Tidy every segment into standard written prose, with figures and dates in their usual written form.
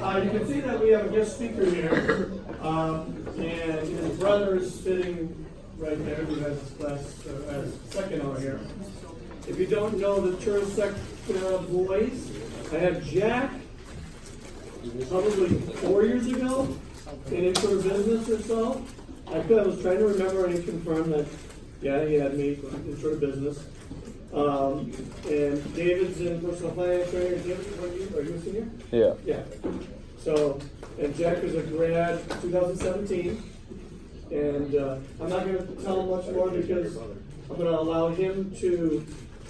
You can see that we have a guest speaker here, and his brother is sitting right there, who has his class as second over here. If you don't know the Tursec boys, I have Jack, probably 4 years ago, in intro to business or so. I was trying to remember and he confirmed that, yeah, he had me in intro to business. And David's in personal finance trainer. David, are you a senior? Yeah. Yeah. So, and Jack is a grad 2017. And I'm not going to tell him much more because I'm going to allow him to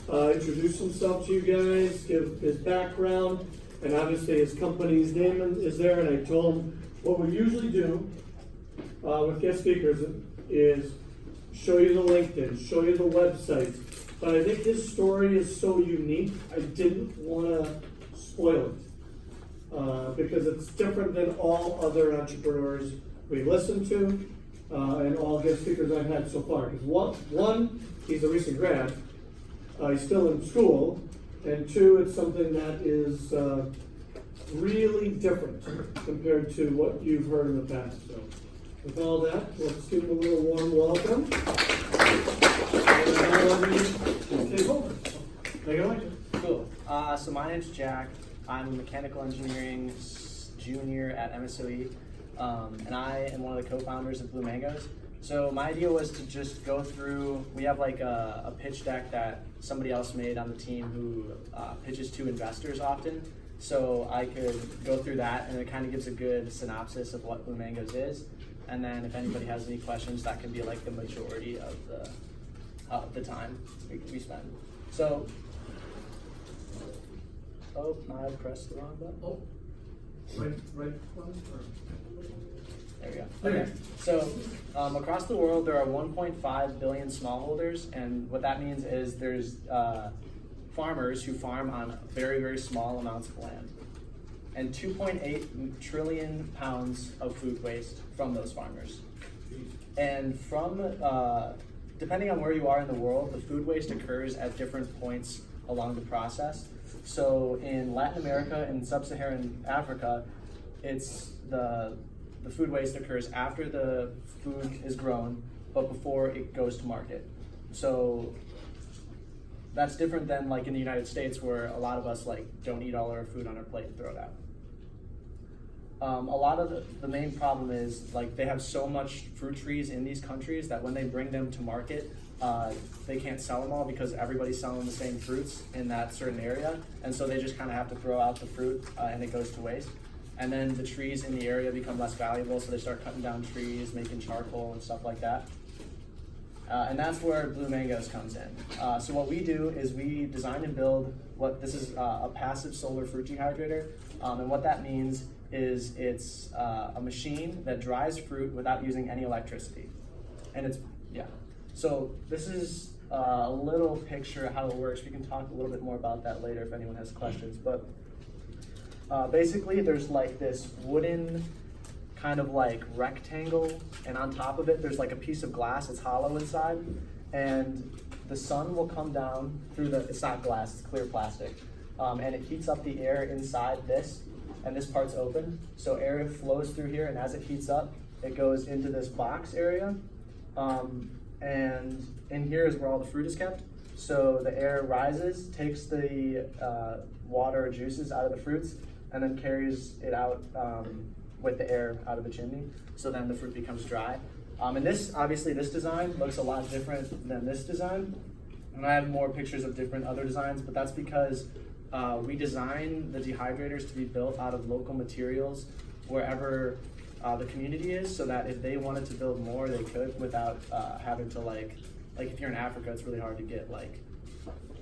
introduce himself to you guys, give his background, and obviously his company's name is there. And I told him what we usually do with guest speakers is show you the LinkedIn, show you the websites. But I think his story is so unique, I didn't want to spoil it. Because it's different than all other entrepreneurs we listen to and all guest speakers I've had so far. Because one, he's a recent grad, he's still in school, and two, it's something that is really different compared to what you've heard in the past. So with all that, let's give him a little warm welcome. And I'll let you take over. Take it away. Cool. So my name's Jack. I'm a mechanical engineering junior at MSOE, and I am one of the co-founders of Blue Mangoes. So my idea was to just go through, we have like a pitch deck that somebody else made on the team who pitches to investors often. So I could go through that, and it kind of gives a good synopsis of what Blue Mangoes is. And then if anybody has any questions, that can be like the majority of the time we spend. So, oh, I pressed the wrong button. Oh, right one? There we go. Okay. So across the world, there are 1.5 billion smallholders, and what that means is there's farmers who farm on very, very small amounts of land, and 2.8 trillion pounds of food waste from those farmers. And from, depending on where you are in the world, the food waste occurs at different points along the process. So in Latin America and Sub-Saharan Africa, it's the food waste occurs after the food is grown, but before it goes to market. So that's different than like in the United States, where a lot of us like don't eat all our food on our plate and throw it out. A lot of the main problem is like they have so much fruit trees in these countries that when they bring them to market, they can't sell them all because everybody's selling the same fruits in that certain area, and so they just kind of have to throw out the fruit and it goes to waste. And then the trees in the area become less valuable, so they start cutting down trees, making charcoal and stuff like that. And that's where Blue Mangoes comes in. So what we do is we design and build this is a passive solar fruit dehydrator. And what that means is it's a machine that dries fruit without using any electricity. And so this is a little picture of how it works. We can talk a little bit more about that later if anyone has questions. But basically there's like this wooden kind of like rectangle, and on top of it there's like a piece of glass. It's hollow inside, and the sun will come down through it's not glass, it's clear plastic, and it heats up the air inside this, and this part's open, so air flows through here, and as it heats up it goes into this box area, and in here is where all the fruit is kept. So the air rises, takes the water juices out of the fruits, and then carries it out with the air out of the chimney, so then the fruit becomes dry. And this design looks a lot different than this design. And I have more pictures of different other designs, but that's because we design the dehydrators to be built out of local materials wherever the community is, so that if they wanted to build more, they could without having to like if you're in Africa, it's really hard to get like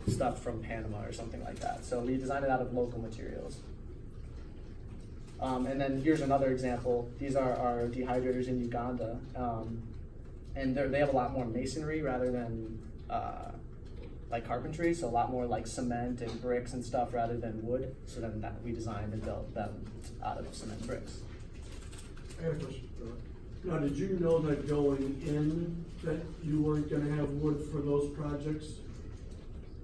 stuff from Panama or something like that. So we design it out of local materials. And then here's another example. These are our dehydrators in Uganda. And they have a lot more masonry rather than like carpentry, so a lot more like cement and bricks and stuff rather than wood. So then we designed and built them out of cement bricks. I have a question. Now, did you know that going in that you weren't going to have wood for those projects?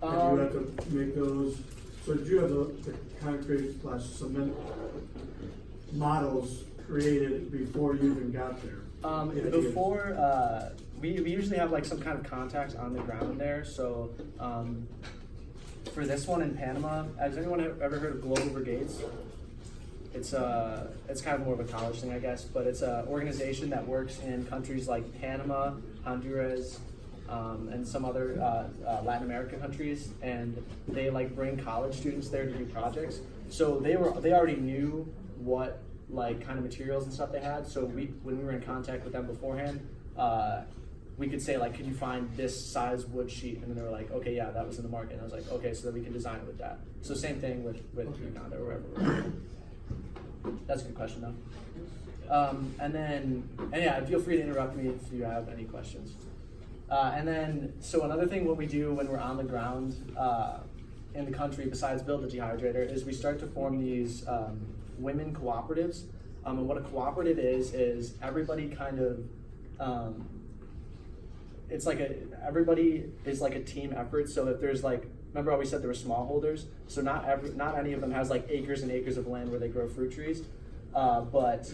And you had to make those. So did you have the concrete / cement models created before you even got there? Before, we usually have like some kind of contacts on the ground there. So for this one in Panama, has anyone ever heard of Global Brigades? It's kind of more of a college thing, I guess, but it's an organization that works in countries like Panama, Honduras, and some other Latin American countries, and they like bring college students there to do projects. So they already knew what like kind of materials and stuff they had. So when we were in contact with them beforehand, we could say like, could you find this size wood sheet? And then they were like, okay, yeah, that was in the market. And I was like, okay, so then we can design it with that. So same thing with Uganda or wherever. That's a good question though. And yeah, feel free to interrupt me if you have any questions. And then, so another thing what we do when we're on the ground in the country, besides build the dehydrator, is we start to form these women cooperatives. And what a cooperative is everybody kind of, it's like everybody is like a team effort. So if there's like, remember how we said there were smallholders? So not any of them has like acres and acres of land where they grow fruit trees. But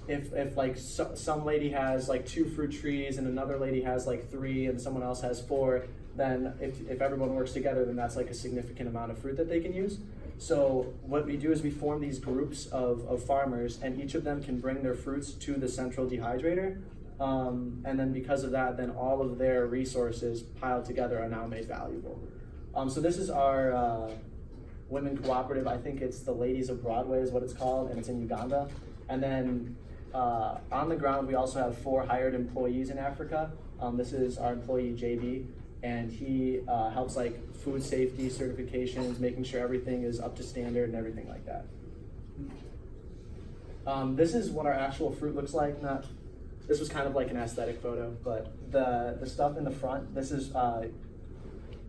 if like some lady has like 2 fruit trees and another lady has like 3 and someone else has 4, then if everyone works together, then that's like a significant amount of fruit that they can use. So what we do is we form these groups of farmers, and each of them can bring their fruits to the central dehydrator. And then because of that, then all of their resources piled together are now made valuable. So this is our women cooperative. I think it's the Ladies of Broadway is what it's called, and it's in Uganda. And then on the ground, we also have 4 hired employees in Africa. This is our employee JB, and he helps like food safety certifications, making sure everything is up to standard and everything like that. This is what our actual fruit looks like. This was kind of like an aesthetic photo, but the stuff in the front, this is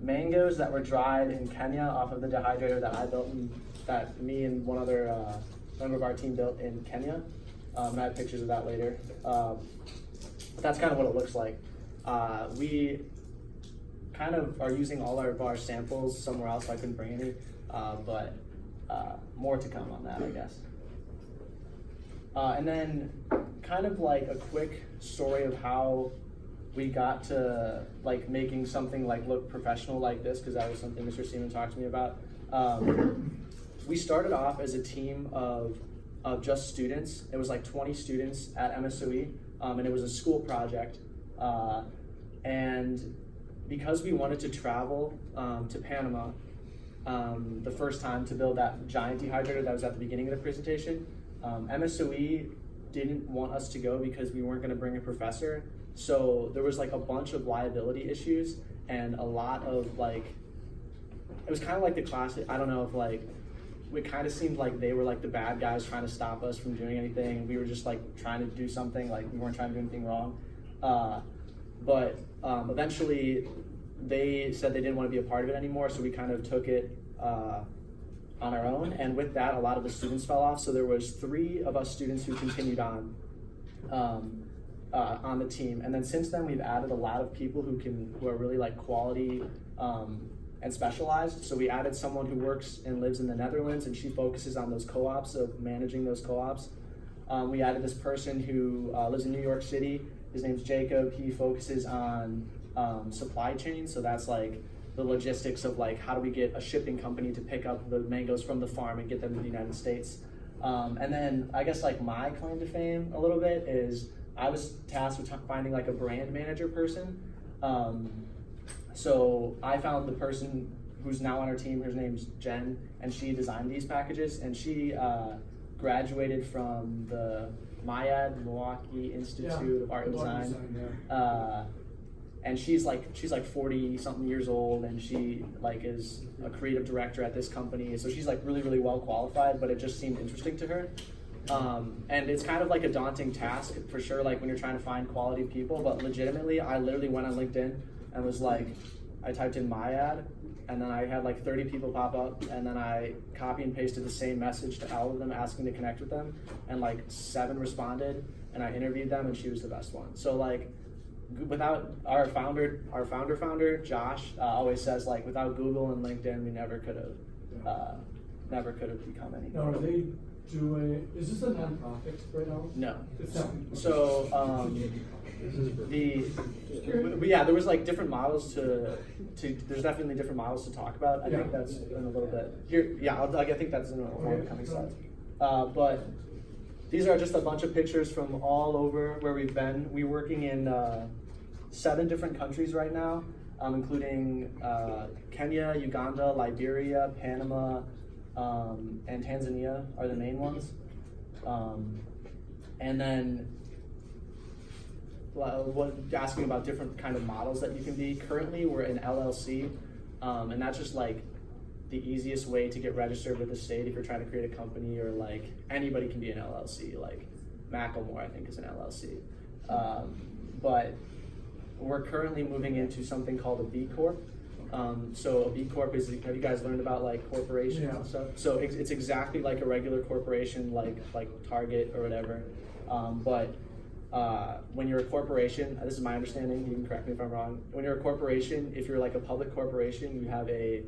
mangoes that were dried in Kenya off of the dehydrator that I built, that me and one other member of our team built in Kenya. And I have pictures of that later. But that's kind of what it looks like. We kind of are using all of our samples somewhere else, so I couldn't bring any, but more to come on that, I guess. And then kind of like a quick story of how we got to like making something like look professional like this, because that was something Mr. Seaman talked to me about. We started off as a team of just students. It was like 20 students at MSOE, and it was a school project. And because we wanted to travel to Panama the first time to build that giant dehydrator that was at the beginning of the presentation, MSOE didn't want us to go because we weren't going to bring a professor. So there was like a bunch of liability issues and a lot of like, it was kind of like the classic, I don't know if like, it kind of seemed like they were like the bad guys trying to stop us from doing anything, and we were just like trying to do something, like we weren't trying to do anything wrong. But eventually they said they didn't want to be a part of it anymore, so we kind of took it on our own, and with that a lot of the students fell off. So there was 3 of us students who continued on the team, and then since then we've added a lot of people who are really like quality and specialized. So we added someone who works and lives in the Netherlands, and she focuses on those co-ops, of managing those co-ops. We added this person who lives in New York City. His name's Jacob. He focuses on supply chain, so that's like the logistics of like how do we get a shipping company to pick up the mangoes from the farm and get them to the United States. And then I guess like my claim to fame a little bit is I was tasked with finding like a brand manager person. So I found the person who's now on our team. Her name's Jen, and she designed these packages, and she graduated from the MIAD, Milwaukee Institute of Art and Design. And she's like 40 something years old, and she like is a creative director at this company. So she's like really, really well qualified, but it just seemed interesting to her. And it's kind of like a daunting task for sure, like when you're trying to find quality people, but legitimately, I literally went on LinkedIn and was like, I typed in MIAD, and then I had like 30 people pop up, and then I copy and pasted the same message to all of them asking to connect with them, and like 7 responded, and I interviewed them, and she was the best one. So like, without our founder Josh always says like, without Google and LinkedIn, we never could have become anything. Now, are they doing, is this a nonprofit right now? No. It's not. So, yeah, there was like different models there's definitely different models to talk about. I Yeah. think that's in a little bit here. Yeah, I think that's in one of the coming slides. But these are just a bunch of pictures from all over where we've been. We're working in 7 different countries right now, including Kenya, Uganda, Liberia, Panama, and Tanzania are the main ones. And then asking about different kind of models that you can be. Currently, we're an LLC, and that's just like the easiest way to get registered with the state if you're trying to create a company, or like anybody can be an LLC. Like Macklemore, I think, is an LLC. But we're currently moving into something called a B Corp. So a B Corp is, have you guys learned about like corporations and stuff? So it's exactly like a regular corporation, like Target or whatever. But when you're a corporation, this is my understanding, you can correct me if I'm wrong. When you're a corporation, if you're like a public corporation, you have a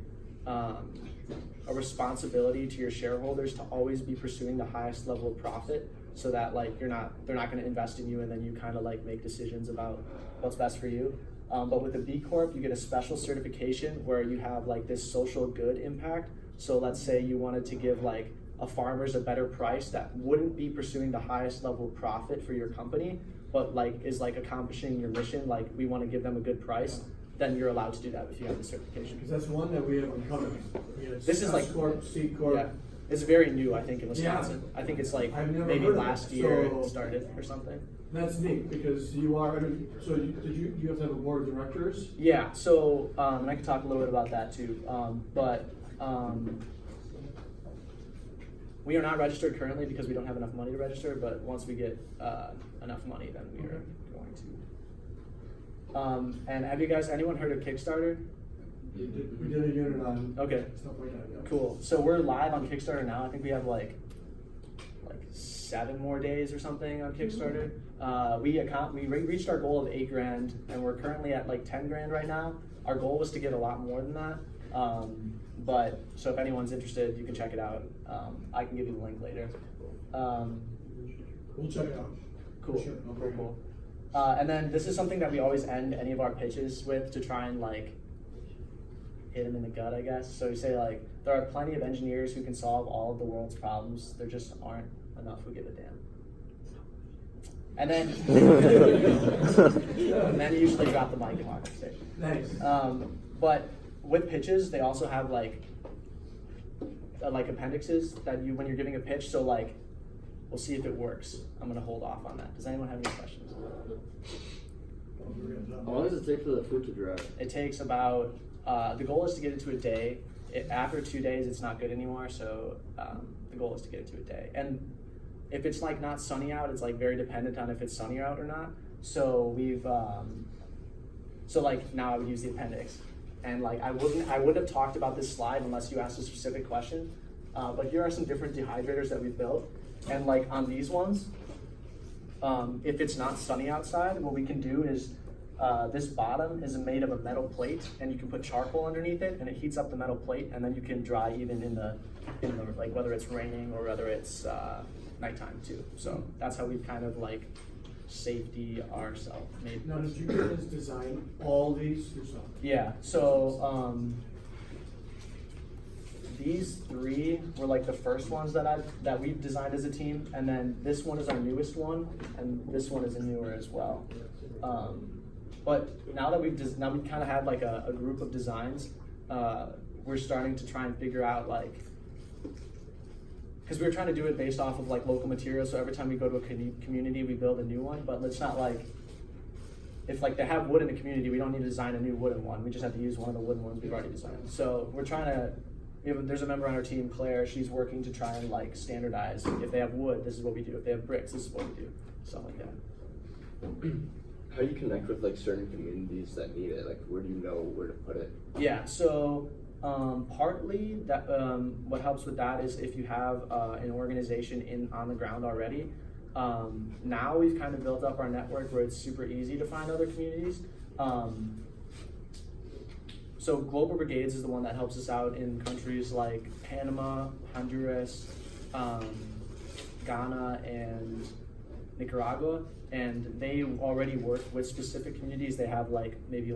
responsibility to your shareholders to always be pursuing the highest level of profit, so that like they're not going to invest in you and then you kind of like make decisions about what's best for you. But with a B Corp, you get a special certification where you have like this social good impact. So let's say you wanted to give like a farmers a better price that wouldn't be pursuing the highest level of profit for your company, but like is like accomplishing your mission, like we want to give them a good price, then you're allowed to do that if you have the certification. Because that's one that we have in common. This is like Corp, C Corp. Yeah, it's very new, I think, in Wisconsin. Yeah. I think it's like I've never maybe heard last of it. year So it started or something. That's neat because you are. I mean, so you have to have a board of directors? Yeah. So and I can talk a little bit about that too. We are not registered currently because we don't have enough money to register. But once we get enough money, then we are going to. And have you guys, anyone heard of Kickstarter? We did a unit on Okay. stuff like that. Yeah. Cool. So we're live on Kickstarter now. I think we have like 7 more days or something on Kickstarter. We reached our goal of $8,000, and we're currently at like $10,000 right now. Our goal was to get a lot more than that. But so if anyone's interested, you can check it out. I can give you the link later. We'll check it out. Cool. Sure. Cool. And then this is something that we always end any of our pitches with to try and like hit them in the gut, I guess. So we say like, there are plenty of engineers who can solve all of the world's problems. There just aren't enough who give a damn. And then, and then you usually drop the mic and walk off stage. Nice. But with pitches, they also have like appendixes that you, when you're giving a pitch. So like, we'll see if it works. I'm gonna hold off on that. Does anyone have any questions? How long does it take for the fruit to dry? It takes about, the goal is to get it to a day. After 2 days, it's not good anymore. So the goal is to get it to a day. And if it's like not sunny out, it's like very dependent on if it's sunny out or not. So we've, so like now I would use the appendix. And like I wouldn't have talked about this slide unless you asked a specific question. But here are some different dehydrators that we've built. And like on these ones, if it's not sunny outside, what we can do is this bottom is made of a metal plate, and you can put charcoal underneath it, and it heats up the metal plate, and then you can dry even in the like whether it's raining or whether it's nighttime too. So that's how we've kind of like safety ourselves. Now, did you guys design all these yourself? Yeah. So these 3 were like the first ones that we've designed as a team, and then this one is our newest one, and this one is a newer as well. But now that we kind of had like a group of designs, we're starting to try and figure out like, because we were trying to do it based off of like local materials. So every time we go to a community, we build a new one. But it's not like, if like they have wood in the community, we don't need to design a new wooden one. We just have to use one of the wooden ones we've already designed. So we're trying to. There's a member on our team, Claire. She's working to try and like standardize. If they have wood, this is what we do. If they have bricks, this is what we do. Stuff like that. How do you connect with like certain communities that need it? Like, where do you know where to put it? Yeah. So partly that what helps with that is if you have an organization on the ground already. Now we've kind of built up our network where it's super easy to find other communities. So Global Brigades is the one that helps us out in countries like Panama, Honduras, Ghana and Nicaragua, and they already work with specific communities. They have like maybe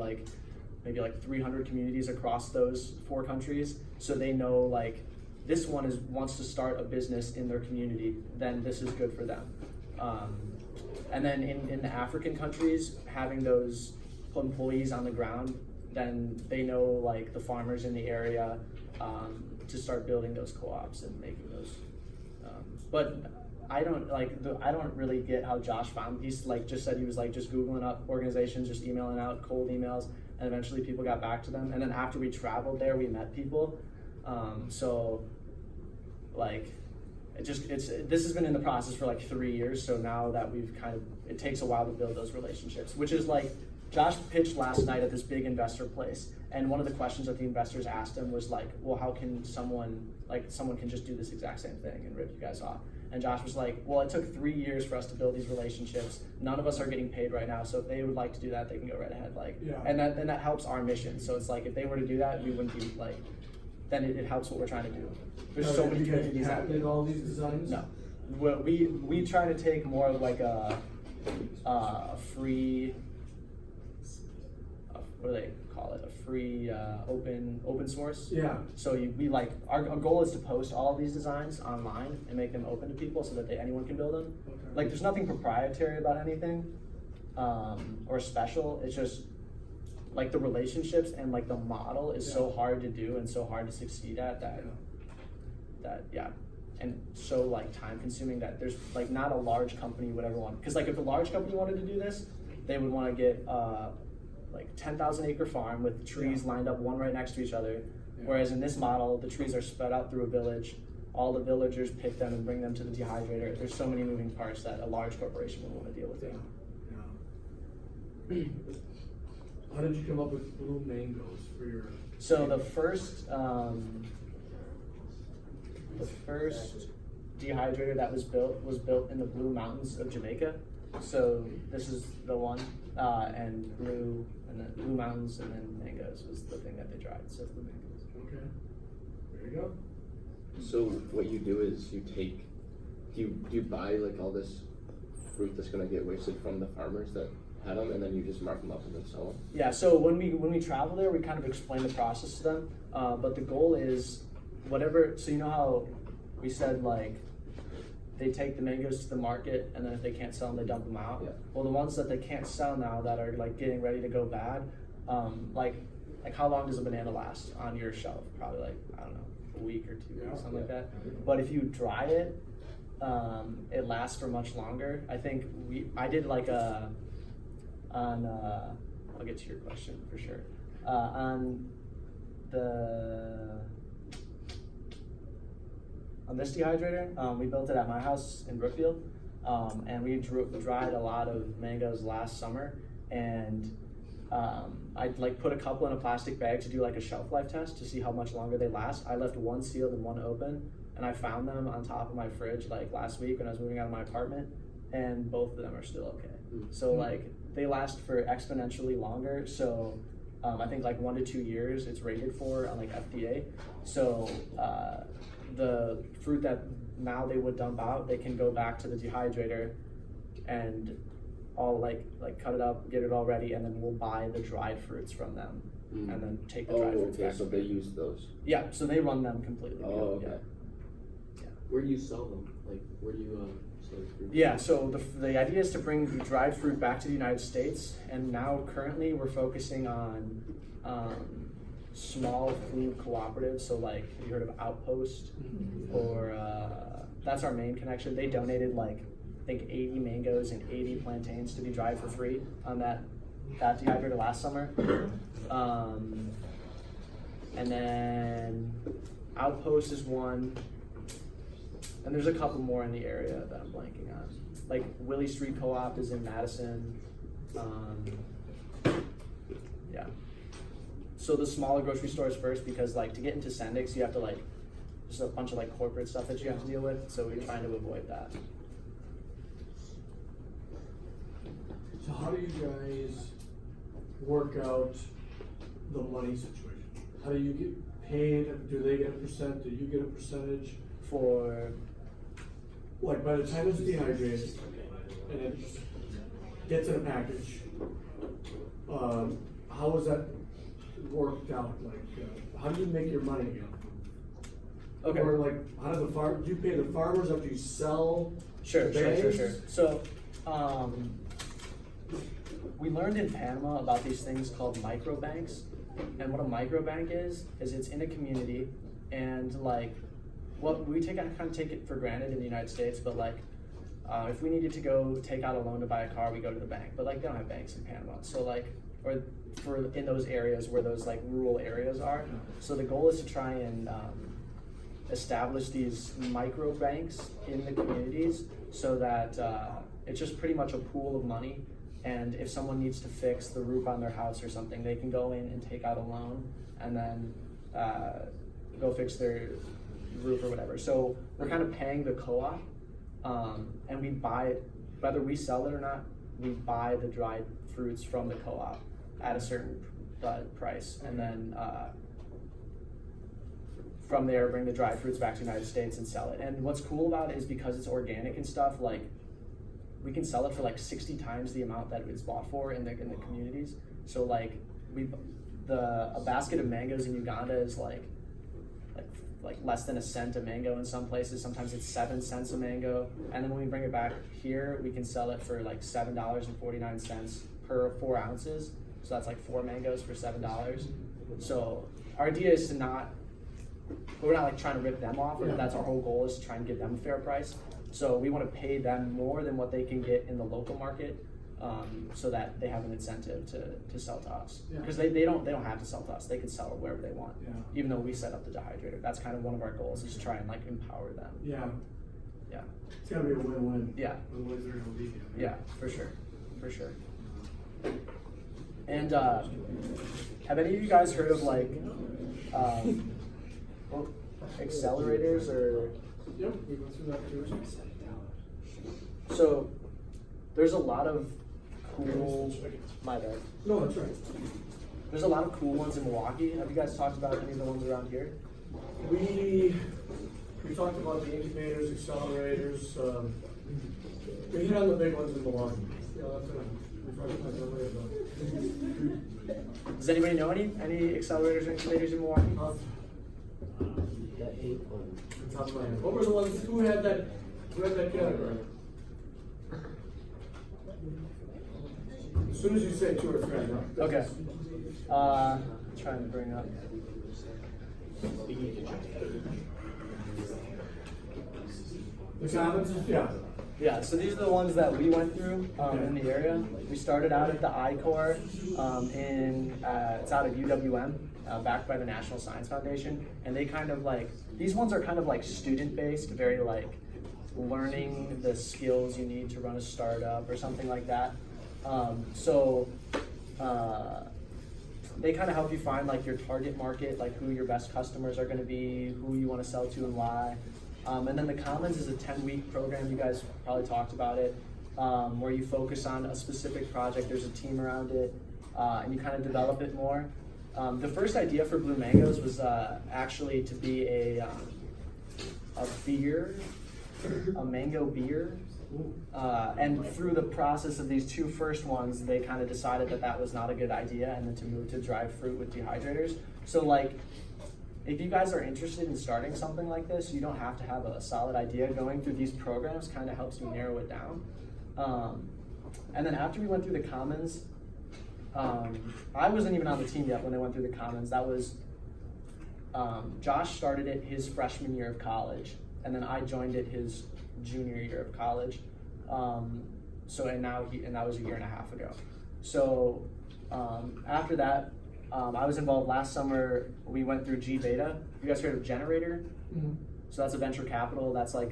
300 communities across those 4 countries. So they know like this one wants to start a business in their community, then this is good for them. And then in the African countries, having those employees on the ground, then they know like the farmers in the area to start building those co-ops and making those. But I don't really get how Josh found. He's like just said he was like just Googling up organizations, just emailing out cold emails, and eventually people got back to them. And then after we traveled there, we met people. So like this has been in the process for like 3 years. So now that it takes a while to build those relationships, which is like Josh pitched last night at this big investor place. And one of the questions that the investors asked him was like, well, how can someone can just do this exact same thing and rip you guys off? And Josh was like, well, it took 3 years for us to build these relationships. None of us are getting paid right now. So if they would like to do that, they can go right ahead. And that helps our mission. So it's like, if they were to do that, we wouldn't be like, then it helps what we're trying to do. There's so many communities out there. all these designs? No, we try to take more of like a free, what do they call it? A free open source. Yeah. So our goal is to post all of these designs online and make them open to people so that anyone can build them. Okay. Like there's nothing proprietary about anything or special. It's just like the relationships and like the model is so hard to do and so hard to succeed at that and so like time consuming that there's like not a large company would ever want, because like if a large company wanted to do this, they would want to get like 10,000 acre farm with trees lined up one right next to each other. Whereas in this model, the trees are spread out through a village. All the villagers pick them and bring them to the dehydrator. There's so many moving parts that a large corporation would want to deal with it. How did you come up with blue mangoes for your? So the first dehydrator that was built in the Blue Mountains of Jamaica. So this is the one, and then Blue Mountains and then mangoes was the thing that they dried. So it's the mangoes. Okay. There you go. So what you do is do you buy like all this fruit that's gonna get wasted from the farmers that had them, and then you just mark them up and then sell them? Yeah. So when we travel there, we kind of explain the process to them. But the goal is whatever. So you know how we said like they take the mangoes to the market, and then if they can't sell them, they dump them out. Yeah. Well, the ones that they can't sell now that are like getting ready to go bad, like how long does a banana last on your shelf? Probably like, I don't know, a week or 2 weeks, something like that. But if you dry it, it lasts for much longer. I think I did like I'll get to your question for sure. On this dehydrator, we built it at my house in Brookfield, and we dried a lot of mangoes last summer, and I'd like put a couple in a plastic bag to do like a shelf life test to see how much longer they last. I left one sealed and one open, and I found them on top of my fridge like last week when I was moving out of my apartment, and both of them are still okay. So like they last for exponentially longer. So I think like 1 to 2 years it's rated for on like FDA. So the fruit that now they would dump out, they can go back to the dehydrator and all like cut it up, get it all ready, and then we'll buy the dried fruits from them and then take the dried fruits back. So they use those. Yeah, so they run them completely. Oh, okay. Yeah. Where do you sell them? Like, where do you sell the fruit? Yeah, so the idea is to bring the dried fruit back to the United States, and now currently we're focusing on small food cooperatives. So like, have you heard of Outpost? Or that's our main connection. They donated like I think 80 mangoes and 80 plantains to be dried for free on that dehydrator last summer. And then Outpost is one. And there's a couple more in the area that I'm blanking on. Like Willie Street Co-op is in Madison. Yeah. So the smaller grocery stores first, because like to get into Sendik's, you have to like, there's a bunch of like corporate stuff that you have to deal with. So we're trying to avoid that. So how do you guys work out the money situation? How do you get paid? Do they get a percent? Do you get a percentage? For like by the time it's dehydrated and it gets in a package, how is that worked out? Like, how do you make your money? Okay. Or like, how does do you pay the farmers after you sell? Sure. the bags? So, we learned in Panama about these things called microbanks, and what a microbank is it's in a community, and like, what we kind of take it for granted in the United States, but like, if we needed to go take out a loan to buy a car, we go to the bank, but like, they don't have banks in Panama, so like, or for in those areas where those like rural areas are. So the goal is to try and establish these micro banks in the communities so that it's just pretty much a pool of money, and if someone needs to fix the roof on their house or something, they can go in and take out a loan and then go fix their roof or whatever. So we're kind of paying the co-op, and we buy it, whether we sell it or not, we buy the dried fruits from the co-op at a certain price, and then from there bring the dried fruits back to the United States and sell it. And what's cool about it is because it's organic and stuff, like we can sell it for like 60 times the amount that it's bought for in the communities. So like a basket of mangoes in Uganda is like less than a cent a mango in some places. Sometimes it's 7 cents a mango. And then when we bring it back here, we can sell it for like $7.49 per 4 ounces. So that's like 4 mangoes for $7. So our idea is we're not like trying to rip them off. That's our whole goal, is to try and give them a fair price. So we want to pay them more than what they can get in the local market, so that they have an incentive to sell to us. Because they don't have to sell to us. They can sell it wherever they want. Yeah. Even though we set up the dehydrator. That's kind of one of our goals, is to try and like empower them. Yeah. Yeah. It's gotta be a win-win. Yeah. Otherwise they're gonna leave you. Yeah, for sure. And have any of you guys heard of like accelerators or? Yep, we went through that too. So there's a lot of cool. My bad. No, that's right. There's a lot of cool ones in Milwaukee. Have you guys talked about any of the ones around here? We talked about the incubators, accelerators. We hit on the big ones in Milwaukee. Yeah, that's what I'm refreshing my memory about. Does anybody know any accelerators or incubators in Milwaukee? That 8 one. Top of my head. What were the ones? Who had that category? As soon as you say 2 or 3, I know. Okay. Trying to bring up. The Commons, yeah. Yeah, so these are the ones that we went through in the area. We started out at the I-Corps it's out of UWM, backed by the National Science Foundation. And they kind of like, these ones are kind of like student-based, very like learning the skills you need to run a startup or something like that. They kind of help you find like your target market, like who your best customers are gonna be, who you wanna sell to and why. And then the Commons is a 10-week program. You guys probably talked about it, where you focus on a specific project. There's a team around it, and you kind of develop it more. The first idea for Blue Mangoes was actually to be a beer, a mango beer. And through the process of these 2 first ones, they kind of decided that was not a good idea, and then to move to dried fruit with dehydrators. So like, if you guys are interested in starting something like this, you don't have to have a solid idea. Going through these programs kind of helps you narrow it down. And then after we went through the Commons, I wasn't even on the team yet when they went through the Commons. That was, Josh started it his freshman year of college, and then I joined it his junior year of college. And that was a year and a half ago. So after that, I was involved last summer. We went through G Beta. You guys heard of Generator? Mm-hmm. So that's a venture capital. That's like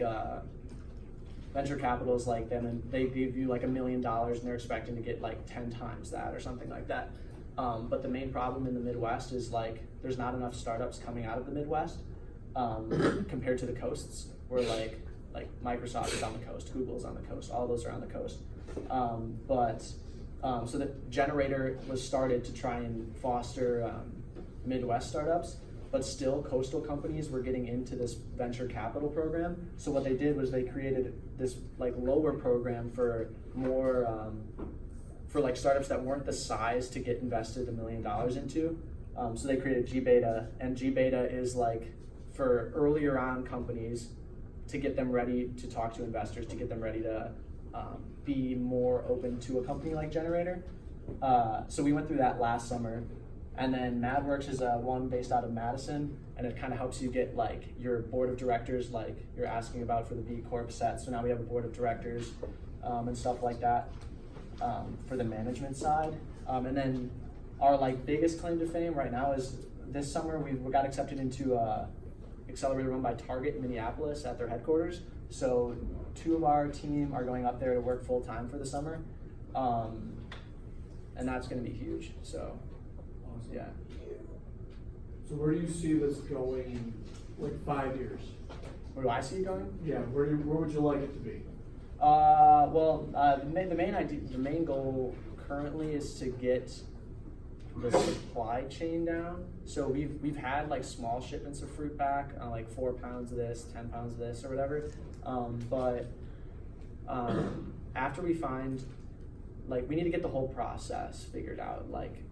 venture capital is like them, and they give you like $1 million, and they're expecting to get like 10 times that or something like that. But the main problem in the Midwest is like there's not enough startups coming out of the Midwest compared to the coasts, where like Microsoft is on the coast, Google is on the coast, all those are on the coast. So the Generator was started to try and foster Midwest startups. but still coastal companies were getting into this venture capital program. So what they did was they created this like lower program for more, for like startups that weren't the size to get invested $1 million into. So they created G-Beta, and G-Beta is like for earlier on companies to get them ready to talk to investors, to get them ready to be more open to a company like Generator. So we went through that last summer. And then MadWorks is one based out of Madison, and it kind of helps you get like your board of directors, like you're asking about for the B Corp set. So now we have a board of directors and stuff like that for the management side. And then our like biggest claim to fame right now is this summer we got accepted into Accelerator run by Target in Minneapolis at their headquarters. So 2 of our team are going up there to work full time for the summer, and that's going to be huge. So. Yeah. So where do you see this going in like 5 years? Where do I see it going? Yeah, where would you like it to be? The main goal currently is to get the supply chain down. So we've had like small shipments of fruit back, like 4 pounds of this, 10 pounds of this, or whatever. But after we find, like, we need to get the whole process figured out. Like,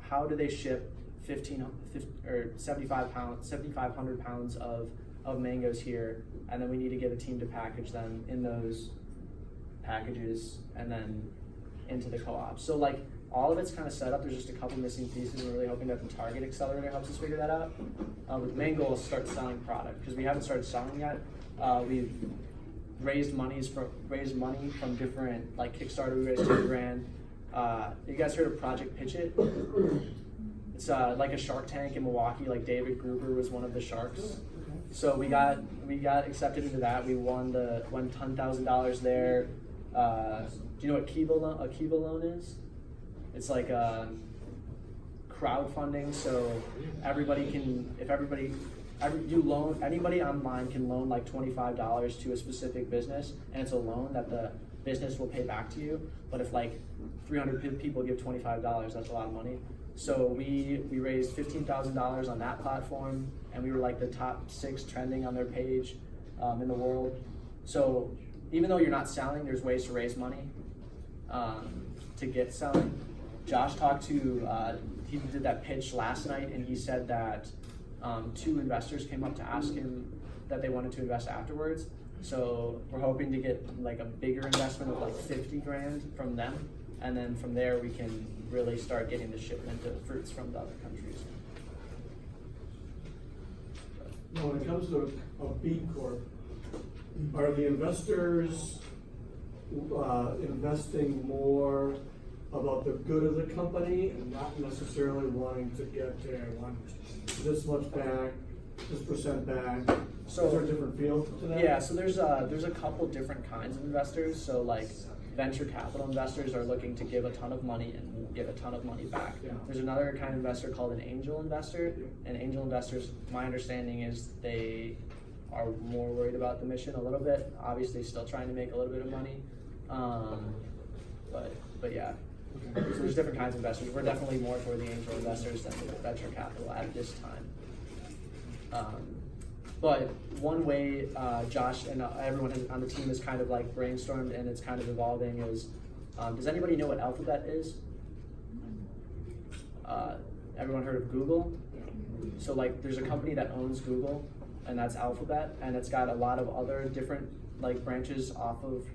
how do they ship 7,500 pounds of mangoes here, and then we need to get a team to package them in those packages and then into the co-op. So like all of it's kind of set up. There's just a couple missing pieces. We're really hoping that the Target Accelerator helps us figure that out. But the main goal is start selling product because we haven't started selling yet. We've raised money from different, like Kickstarter. We raised $2,000. You guys heard of Project Pitch It? It's like a Shark Tank in Milwaukee. Like David Gruber was one of the sharks. So we got accepted into that. We won $10,000 there. Do you know what Kiva loan is? It's like crowdfunding. So anybody online can loan like $25 to a specific business, and it's a loan that the business will pay back to you. But if like 300 people give $25, that's a lot of money. So we raised $15,000 on that platform, and we were like the top 6 trending on their page in the world. So even though you're not selling, there's ways to raise money to get selling. Josh he did that pitch last night, and he said that 2 investors came up to ask him that they wanted to invest afterwards. So we're hoping to get like a bigger investment of like $50,000 from them, and then from there we can really start getting the shipment of fruits from the other countries. Now, when it comes to a B Corp, are the investors investing more about the good of the company and not necessarily wanting to get, I want this much back, this percent back? So is there a different feel to that? Yeah, so there's a couple different kinds of investors. So like venture capital investors are looking to give a ton of money and get a ton of money back. Yeah. There's another kind of investor called an angel investor, and angel investors, my understanding is they are more worried about the mission a little bit. Obviously, still trying to make a little bit of money, but yeah. So there's different kinds of investors. We're definitely more for the angel investors than the venture capital at this time. But one way Josh and everyone on the team is kind of like brainstormed and it's kind of evolving is, does anybody know what Alphabet is? Everyone heard of Google? So like there's a company that owns Google, and that's Alphabet, and it's got a lot of other different like branches off of,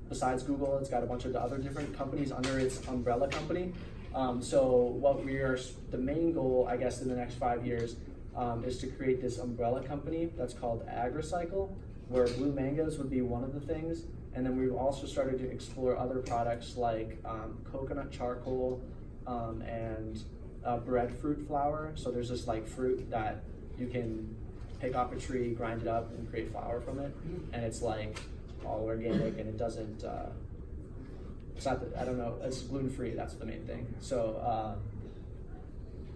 besides Google, it's got a bunch of the other different companies under its umbrella company. So the main goal, I guess, in the next 5 years is to create this umbrella company that's called AgriCycle, where blue mangoes would be one of the things. And then we've also started to explore other products like coconut charcoal and breadfruit flour. So there's this like fruit that you can pick off a tree, grind it up, and create flour from it. And it's like all organic, and it doesn't, it's not, it's gluten-free, that's the main thing. So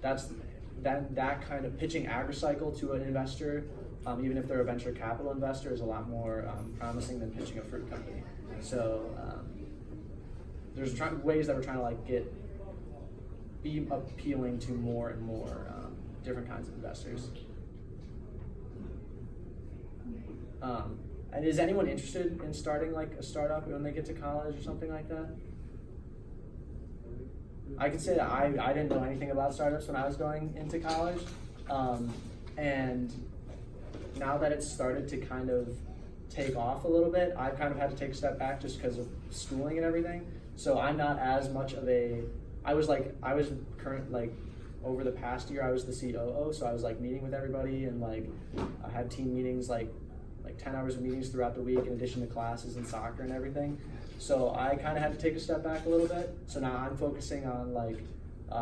that kind of pitching AgriCycle to an investor, even if they're a venture capital investor, is a lot more promising than pitching a fruit company. So there's ways that we're trying to like get be appealing to more and more different kinds of investors. And is anyone interested in starting like a startup when they get to college or something like that? I could say that I didn't know anything about startups when I was going into college, and now that it's started to kind of take off a little bit, I've kind of had to take a step back just because of schooling and everything. So I'm not as much of a, over the past year I was the COO, so I was like meeting with everybody and like I had team meetings like 10 hours of meetings throughout the week in addition to classes and soccer and everything. So I kind of had to take a step back a little bit. So now I'm focusing on like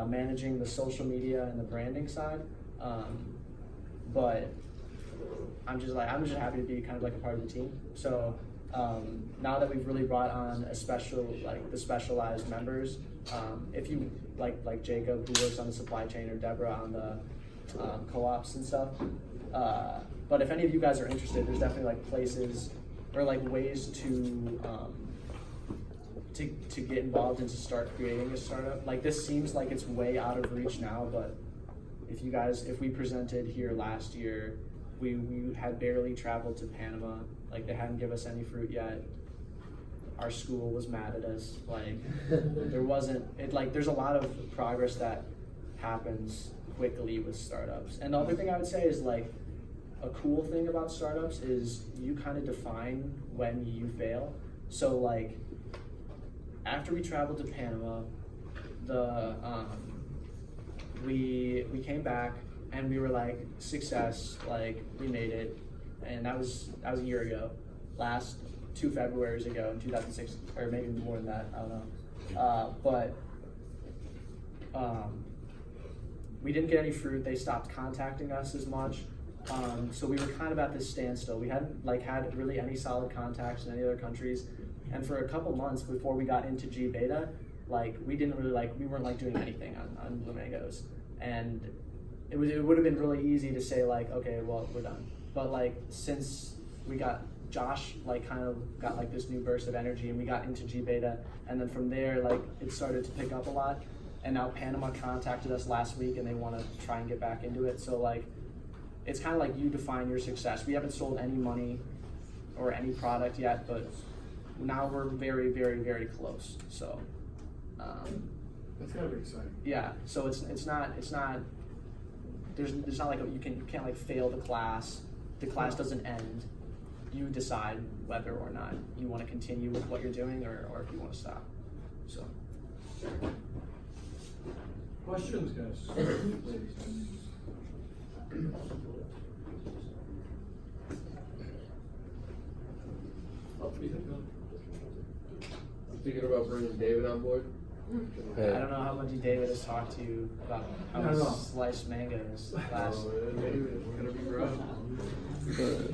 managing the social media and the branding side. But I'm just happy to be kind of like a part of the team. So now that we've really brought on the specialized members, if you like Jacob who works on the supply chain or Deborah on the co-ops and stuff. But if any of you guys are interested, there's definitely like places or like ways to get involved and to start creating a startup. Like this seems like it's way out of reach now, but if we presented here last year, we had barely traveled to Panama. Like they hadn't given us any fruit yet. Our school was mad at us. Like there's a lot of progress that happens quickly with startups. And the other thing I would say is like a cool thing about startups is you kind of define when you fail. So like after we traveled to Panama, we came back and we were like, success, like we made it. And that was a year ago, last 2 Februaries ago in 2006, or maybe more than that, I don't know. But we didn't get any fruit. They stopped contacting us as much. So we were kind of at this standstill. We hadn't had really any solid contacts in any other countries. And for a couple months before we got into G Beta, we weren't doing anything on Blue Mangoes. And it would have been really easy to say okay, well, we're done. But since we got Josh kind of got this new burst of energy and we got into G Beta, and then from there it started to pick up a lot. And now Panama contacted us last week and they want to try and get back into it. So it's kind of you define your success. We haven't sold any money or any product yet, but now we're very, very, very close. So That's gotta be exciting. yeah, so it's not there's not you can't fail the class. The class doesn't end. You decide whether or not you want to continue with what you're doing or if you want to stop. So Questions, guys? I'm thinking about bringing David on board. I don't know how much David has talked to you about how I don't much know. sliced mangoes last. It's gonna be rough.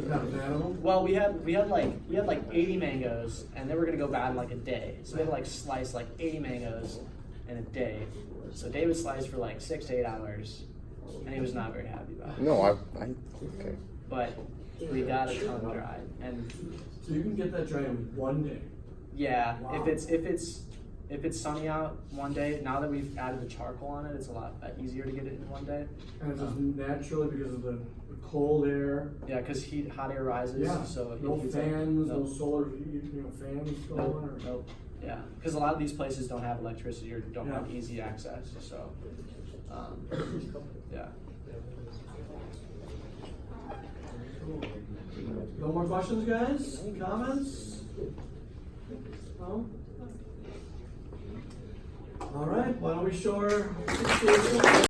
Not an animal? Well, we had 80 mangoes, and they were gonna go bad in a day. So we had to slice 80 mangoes in a day. So David sliced for 6 to 8 hours, and he was not very happy about it. No, okay. But we got a ton dried, and So you can get that dry in one day? yeah, Wow. if it's sunny out one day, now that we've added the charcoal on it, it's a lot easier to get it in one day. And it's just naturally because of the cold air? Yeah, because hot air rises, Yeah, so no heats fans, up. no solar, fans going or? Nope. Yeah, because a lot of these places don't have electricity or don't have Yeah. easy access. So, yeah. No more questions, guys? Any comments? No? All right, why don't we show our